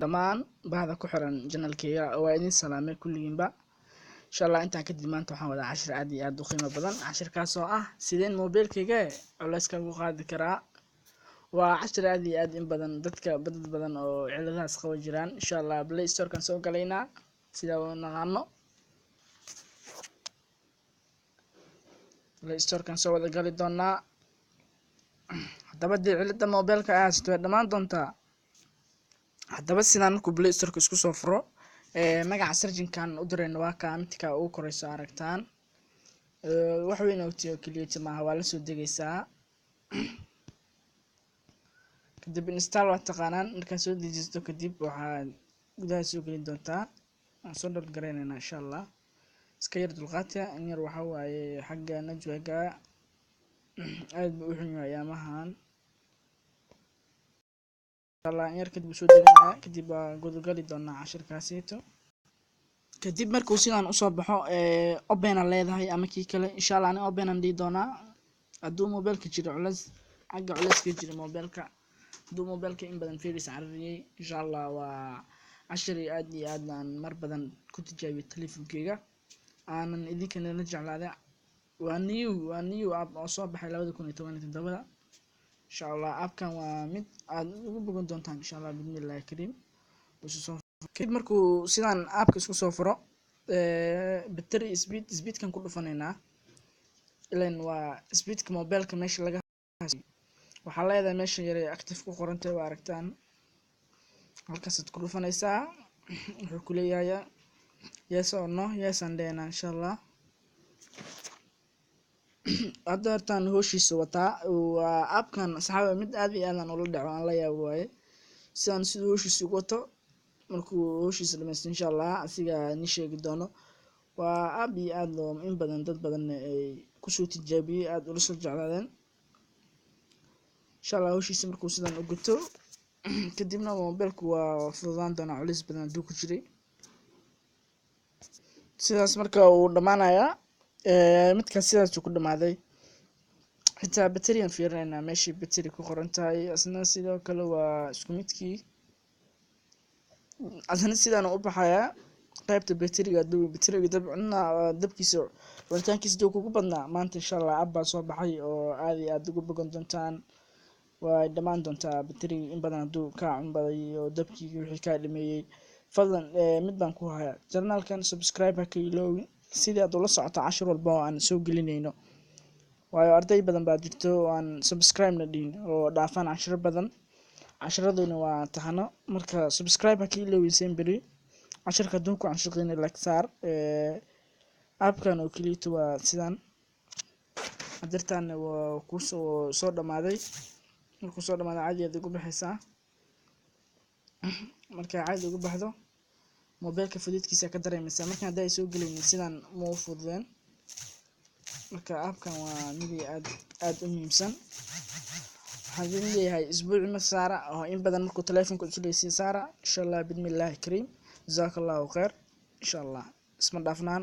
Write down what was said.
dhammaan bahda ku xiran janalkeyga waa idin salaamay kulligiinba insha Allah intaan kadib maanta waxaan wadaa cashir aad iyo aad u qiimo badan cashirkaas oo ah sideen mobilkeyga culayska ugu qaadi karaa waa cashir aad iyo aad in badan dadka badan oo ciladahaas qaba jiraan insha Allah Play Store kan soo galaynaa sida uu naqaano Play Store kan soo wada gali doonaa hadaba cilada mobilka aad way dhamaan doontaa hadaba sidaan markuu Play Store isku soo furo magaca searching-kan u dirayna waa kan tika ugu koreyso aragtaan wax weyn oo tiyo kaliya maaha waa la soo degaysaa kadib install waa taqaanaan marka soo dejisto kadib waxaa gudaha soo gelin doontaa aan soo download gareynaa insha Allah iska yar dulqaadka in yar waxa waaye xagga najwaga aad buu u xun yahay amahan Allah yar kadib soo deganaa kadib gudagali doonaa cashirkaasito kadib markuu sidaan u soo baxo open leedahay ama kii kale insha Allah aan open dhigi doonaa haduu mobilka jiro culays xagga culayska jiro mobilka haduu mobilka in badan fiiris carariyay insha Allah waa cashir aad iyo aad aan mar badan ku tijaabiyay telefonkeyga aanan idinkana la jeclaaday waa new app oo soo baxay 2017 insha Allah appkan waa mid aad ugu bogan doontaan insha Allah bismillaahir kariim kadib markuu sidaan appka isku soo furo battery speed kan ku dhufaneynaa ileen waa speedka mobilka meesha laga waxaa leedahay meesha yar ee active ku qorantay waa aragtaan halkaas aad ku dhufanaysaa wuxuu ku leeyahay yes or no yes and then insha Allah adartan hooshiisa wataa waa appkan saxaabada mid aad iyo aad aan ula dhaco aan la yaabo waaye sidaan sidoo hooshiisa ugu wato markuu hooshiisa dhameesto insha Allah asiga ni sheegi doono waa app iyo aad loo in badan dad badan ay ku soo tijaabiyay aad ula soo jeclaadeen insha Allah hooshiisa markuu sidaan u guto kadibna mobilku waa fududaan doona culays badan haduu ku jiray sidaas marka uu dhamaanayaa midka sidaas ku dhamaaday xitaa battery fiirnayna meeshii battery ku qoran tahay asna sidoo kale waa isku midkii asna sidaan u baxaya qaybta batteryga dabkiisa wartaankiisa duu kugu badnaa maanta insha Allah app baa soo baxay oo aad iyo aad ugu bogan doontaan way dhamaan doontaa battery in badan haduu ka cunbaday oo dabkiisa wixii ka dhameeyay fadlan mid baan ku hayaa channelkan subscribe ka iloowin sidii aad ula socoto cashir walba oo aan soo gelinayno waayo arday badan baa jirto aan subscribe na dhihin oo dhaafan cashir badan cashiraduna waa taxano marka subscribe ka iloowin semberi cashirka dunku aan shaqeynay like saar appkan oo kaliya waa sidaan adirtaan waa ku soo dhamaaday markuu soo dhamaado caadi aad ugu baxaysaa marka caadi ugu baxdo mobilka fududkiisa ka dareemaysa marka haday soo galaynin sidaan ma u fududeen marka appkan waa mid aad u muhiimsan waxaan leeyahay isbuuci ma saara oo in badan markuu telefoonka isku leeysiin saara insha Allah bismillaahir kariim jazakallahu khair insha Allah isma dhaafnaan